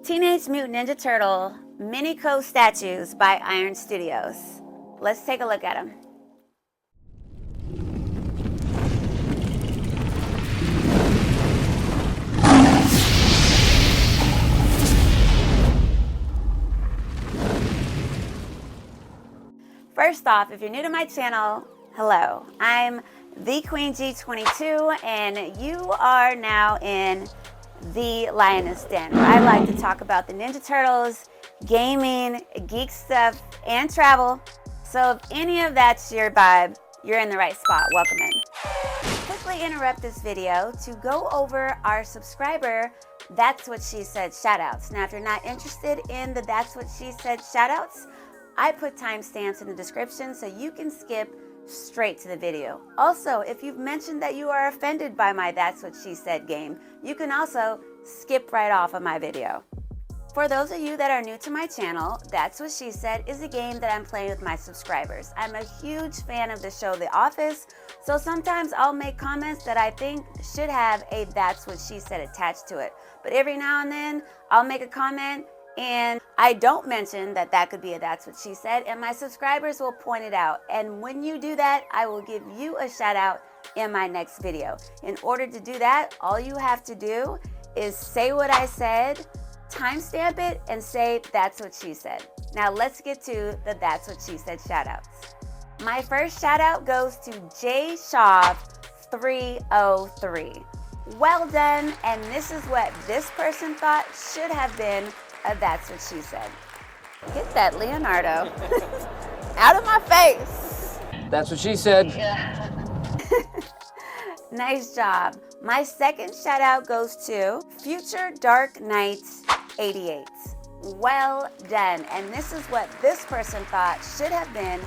Teenage Mutant Ninja Turtle Mini Co statues by Iron Studios. Let's take a look at them. First off, if you're new to my channel, hello. I'm the Queen G22 and you are now in the Lioness Den, where I like to talk about the Ninja Turtles, gaming, geek stuff, and travel. So if any of that's your vibe, you're in the right spot. Welcome in. Quickly interrupt this video to go over our subscriber That's What She Said shoutouts. Now, if you're not interested in the That's What She Said shoutouts, I put timestamps in the description so you can skip straight to the video. Also, if you've mentioned that you are offended by my That's What She Said game, you can also skip right off of my video. For those of you that are new to my channel, That's What She Said is a game that I'm playing with my subscribers. I'm a huge fan of the show The Office, so sometimes I'll make comments that I think should have a That's What She Said attached to it. But every now and then, I'll make a comment and I don't mention that that could be a That's What She Said, and my subscribers will point it out. And when you do that, I will give you a shout out in my next video. In order to do that, all you have to do is say what I said, timestamp it, and say That's What She Said. Now let's get to the That's What She Said shout outs. My first shout out goes to JShaw303. Well done, and this is what this person thought should have been That's What She Said. Get that Leonardo out of my face. That's what she said. Yeah. Nice job. My second shout out goes to Future Dark Knights 88. Well done. And this is what this person thought should have been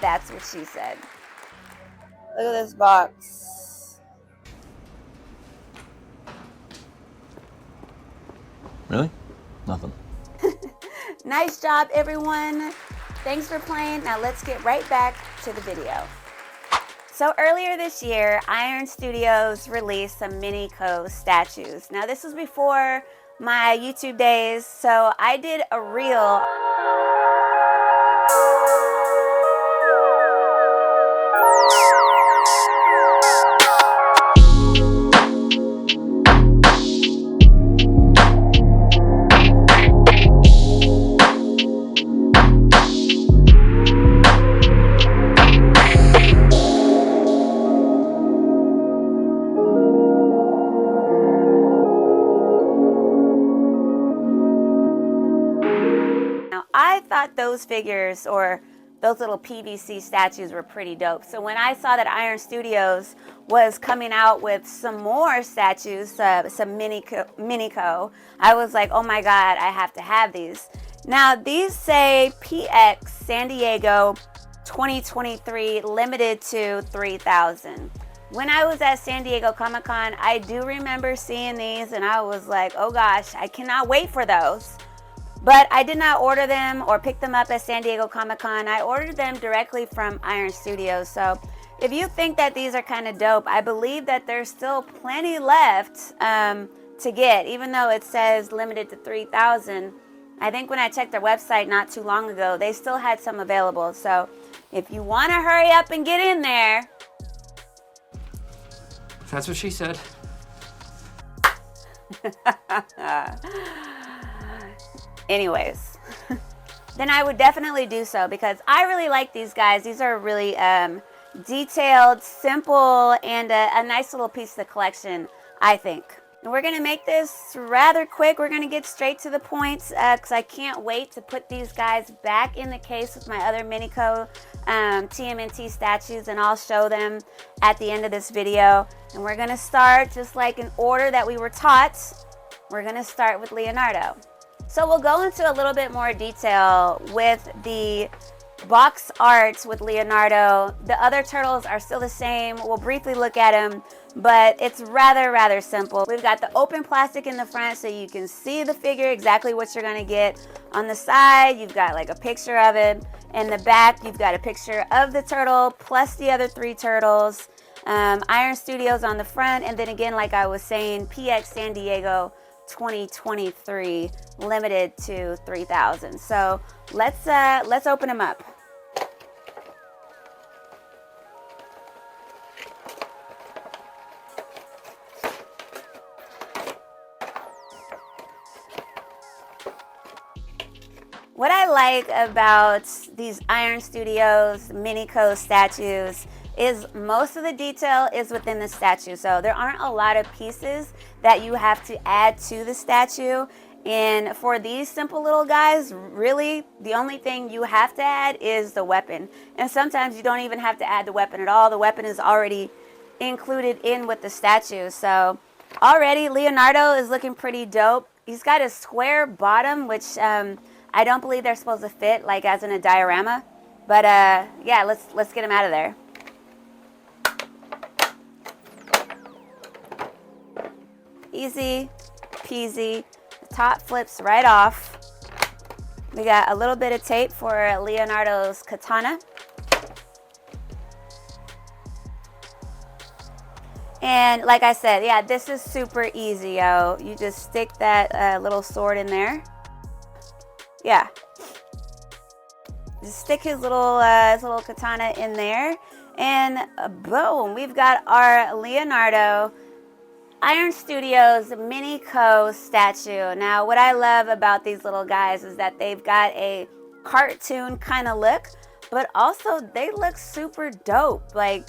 That's What She Said. Look at this box. Really? Nothing. Nice job, everyone. Thanks for playing. Now let's get right back to the video. So earlier this year, Iron Studios released some MiniCo statues. Now this was before my YouTube days, so I did a reel. I thought those figures or those little PVC statues were pretty dope. So when I saw that Iron Studios was coming out with some more statues, some MiniCo, I was like, oh my God, I have to have these. Now these say PX San Diego 2023 limited to 3,000. When I was at San Diego Comic-Con, I do remember seeing these and I was like, oh gosh, I cannot wait for those. But I did not order them or pick them up at San Diego Comic-Con. I ordered them directly from Iron Studios. So if you think that these are kind of dope, I believe that there's still plenty left to get, even though it says limited to 3,000. I think when I checked their website not too long ago, they still had some available. So if you want to hurry up and get in there. That's what she said. Anyways, then I would definitely do so because I really like these guys. These are really detailed, simple, and a nice little piece of the collection, I think. And we're going to make this rather quick. We're going to get straight to the points because I can't wait to put these guys back in the case with my other MiniCo TMNT statues, and I'll show them at the end of this video. And we're going to start just like in order that we were taught. We're going to start with Leonardo. So we'll go into a little bit more detail with the box art with Leonardo. The other turtles are still the same. We'll briefly look at them, but it's rather simple. We've got the open plastic in the front so you can see the figure, exactly what you're gonna get. On the side, you've got like a picture of it. In the back, you've got a picture of the turtle plus the other 3 turtles. Iron Studios on the front, and then again, like I was saying, PX San Diego 2023, limited to 3,000. So let's open them up. What I like about these Iron Studios Mini Co statues is most of the detail is within the statue. So there aren't a lot of pieces that you have to add to the statue. And for these simple little guys, really the only thing you have to add is the weapon. And sometimes you don't even have to add the weapon at all. The weapon is already included in with the statue. So already Leonardo is looking pretty dope. He's got a square bottom, which I don't believe they're supposed to fit like as in a diorama, but yeah, let's get him out of there. Easy peasy. The top flips right off. We got a little bit of tape for Leonardo's katana. And like I said, yeah, this is super easy, yo. You just stick that little sword in there. Yeah, just stick his little katana in there, and boom, we've got our Leonardo Iron Studios Mini Co statue. Now, what I love about these little guys is that they've got a cartoon kind of look, but also they look super dope. Like,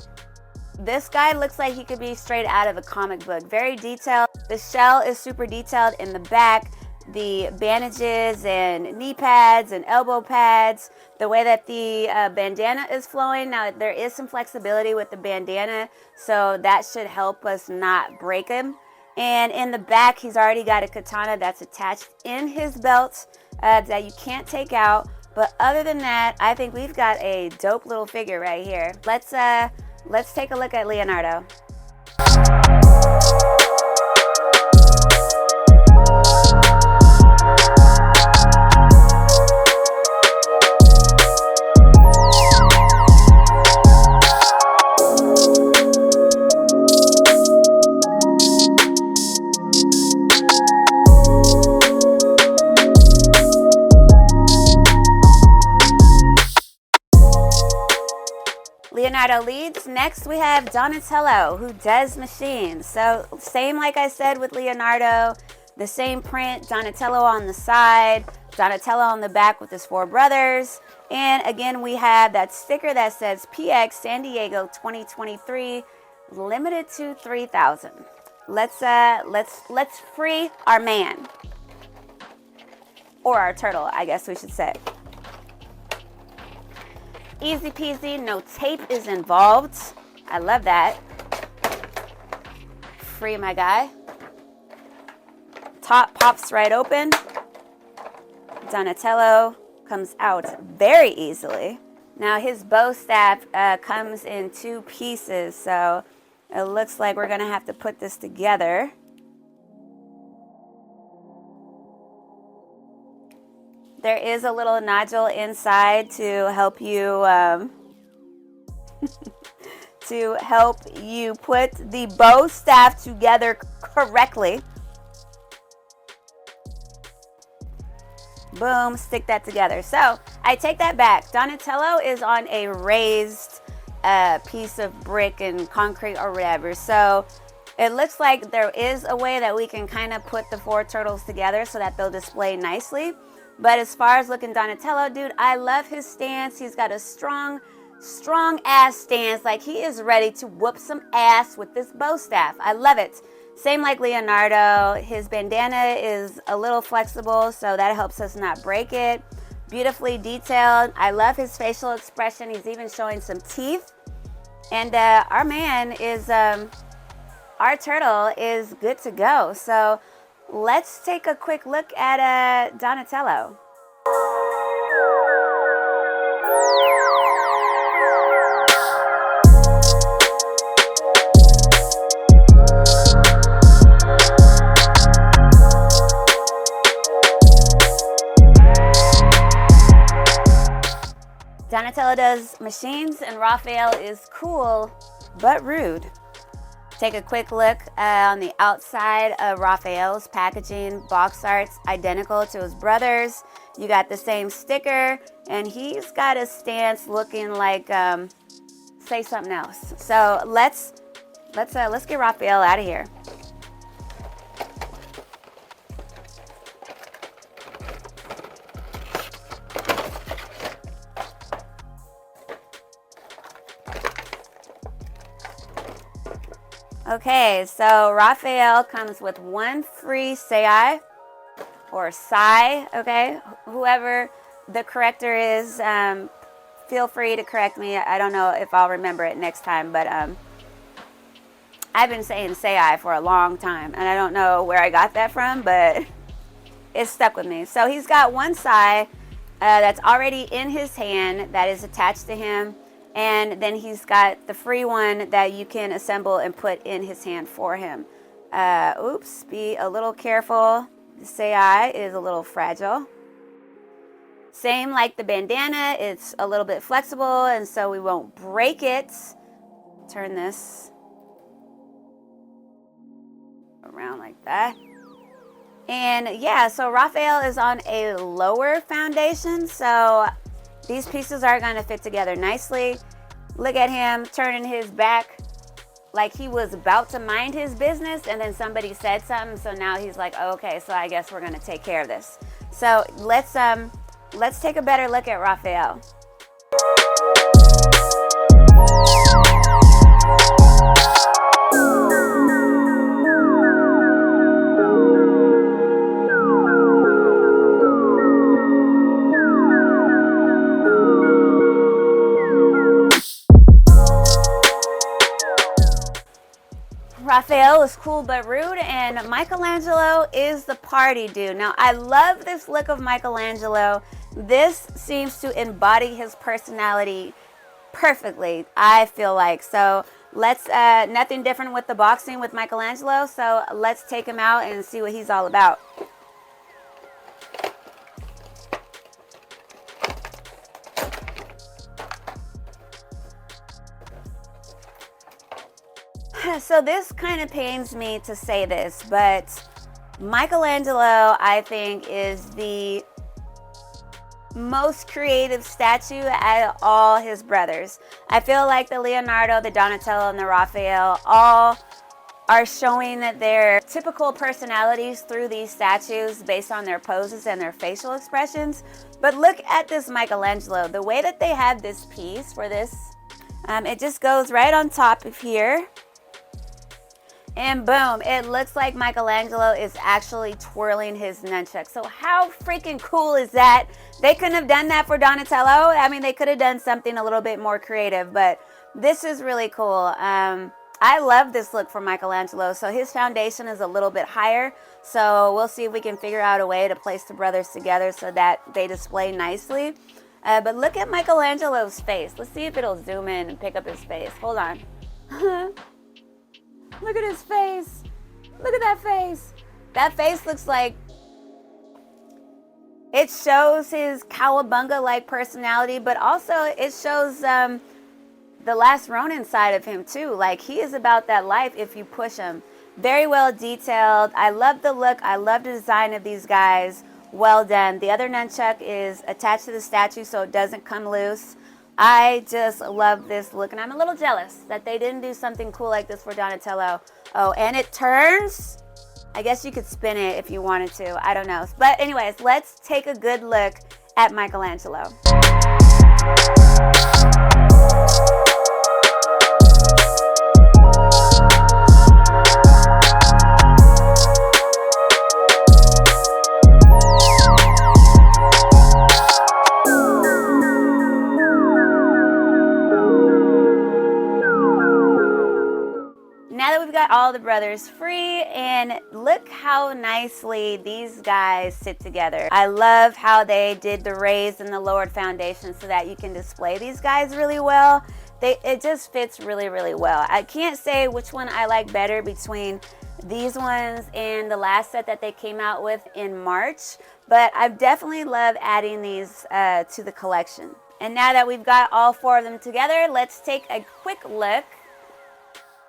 this guy looks like he could be straight out of a comic book. Very detailed. The shell is super detailed in the back. The bandages and knee pads and elbow pads, the way that the bandana is flowing. Now, there is some flexibility with the bandana, so that should help us not break him. And in the back, he's already got a katana that's attached in his belt that you can't take out. But other than that, I think we've got a dope little figure right here. Let's take a look at Leonardo. Leonardo leads. Next we have Donatello, who does machines. So same like I said with Leonardo, the same print, Donatello on the side, Donatello on the back with his 4 brothers. And again, we have that sticker that says PX San Diego 2023, limited to 3,000. Let's free our man. Or our turtle, I guess we should say. Easy peasy, no tape is involved. I love that. Free my guy. Top pops right open. Donatello comes out very easily. Now his bow staff comes in 2 pieces, so it looks like we're gonna have to put this together. There is a little nodule inside to help you put the bow staff together correctly. Boom, stick that together. So I take that back. Donatello is on a raised piece of brick and concrete or whatever. So it looks like there is a way that we can kind of put the 4 turtles together so that they'll display nicely. But as far as looking Donatello, dude, I love his stance. He's got a strong ass stance. Like, he is ready to whoop some ass with this bow staff. I love it. Same like Leonardo. His bandana is a little flexible, so that helps us not break it. Beautifully detailed. I love his facial expression. He's even showing some teeth. And our man is, our turtle is good to go. So let's take a quick look at Donatello. Donatello does machines and Raphael is cool but rude. Take a quick look on the outside of Raphael's packaging. Box art's identical to his brother's. You got the same sticker, and he's got a stance looking like say something else. So let's get Raphael out of here. Okay, so Raphael comes with one free Sai or Sai, okay? Whoever the corrector is, feel free to correct me. I don't know if I'll remember it next time, but I've been saying Sai for a long time, and I don't know where I got that from, but it stuck with me. So he's got one Sai that's already in his hand that is attached to him. And then he's got the free one that you can assemble and put in his hand for him. Oops, be a little careful. The Sai is a little fragile. Same like the bandana, it's a little bit flexible, and so we won't break it. Turn this around like that. And yeah, so Raphael is on a lower foundation, so these pieces are going to fit together nicely. Look at him turning his back like he was about to mind his business, and then somebody said something, so now he's like, oh, okay, so I guess we're going to take care of this. So let's take a better look at Raphael. Raphael is cool but rude, and Michelangelo is the party dude. Now, I love this look of Michelangelo. This seems to embody his personality perfectly, I feel like. So let's, nothing different with the boxing with Michelangelo, so let's take him out and see what he's all about. So this kind of pains me to say this, but Michelangelo, I think, is the most creative statue out of all his brothers. I feel like the Leonardo, the Donatello, and the Raphael all are showing their typical personalities through these statues based on their poses and their facial expressions. But look at this Michelangelo. The way that they have this piece for this, it just goes right on top of here. And boom, it looks like Michelangelo is actually twirling his nunchuck. So how freaking cool is that? They couldn't have done that for Donatello. I mean, they could have done something a little bit more creative, but this is really cool. I love this look for Michelangelo. So his foundation is a little bit higher. So we'll see if we can figure out a way to place the brothers together so that they display nicely. But look at Michelangelo's face. Let's see if it'll zoom in and pick up his face. Hold on. Look at his face. Look at that face. That face looks like it shows his cowabunga-like personality, but also it shows the last Ronin side of him too. Like, he is about that life if you push him. Very well detailed. I love the look. I love the design of these guys. Well done. The other nunchuck is attached to the statue so it doesn't come loose. I just love this look, and I'm a little jealous that they didn't do something cool like this for Donatello. Oh, and it turns. I guess you could spin it if you wanted to. I don't know. But anyways, let's take a good look at Michelangelo. Now that we've got all the brothers free, and look how nicely these guys sit together. I love how they did the raised and the lowered foundation so that you can display these guys really well. It just fits really, really well. I can't say which one I like better between these ones and the last set that they came out with in March, but I definitely love adding these to the collection. And now that we've got all four of them together, let's take a quick look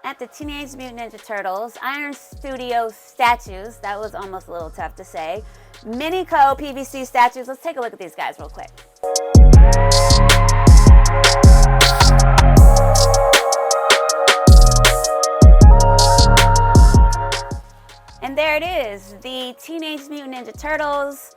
at the Teenage Mutant Ninja Turtles Iron Studios statues. That was almost a little tough to say. MiniCo PVC statues. Let's take a look at these guys real quick. And there it is, the Teenage Mutant Ninja Turtles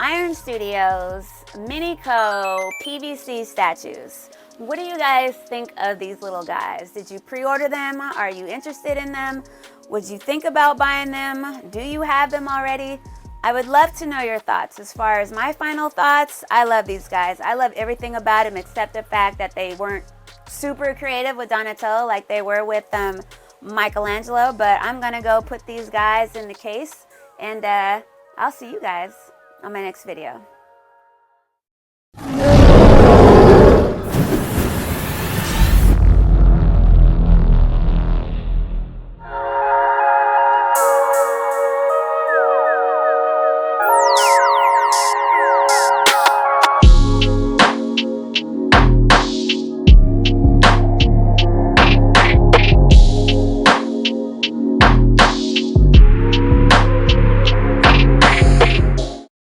Iron Studios MiniCo PVC statues. What do you guys think of these little guys? Did you pre-order them? Are you interested in them? Would you think about buying them? Do you have them already? I would love to know your thoughts. As far as my final thoughts, I love these guys. I love everything about them except the fact that they weren't super creative with Donatello like they were with Michelangelo, but I'm gonna go put these guys in the case, and I'll see you guys on my next video.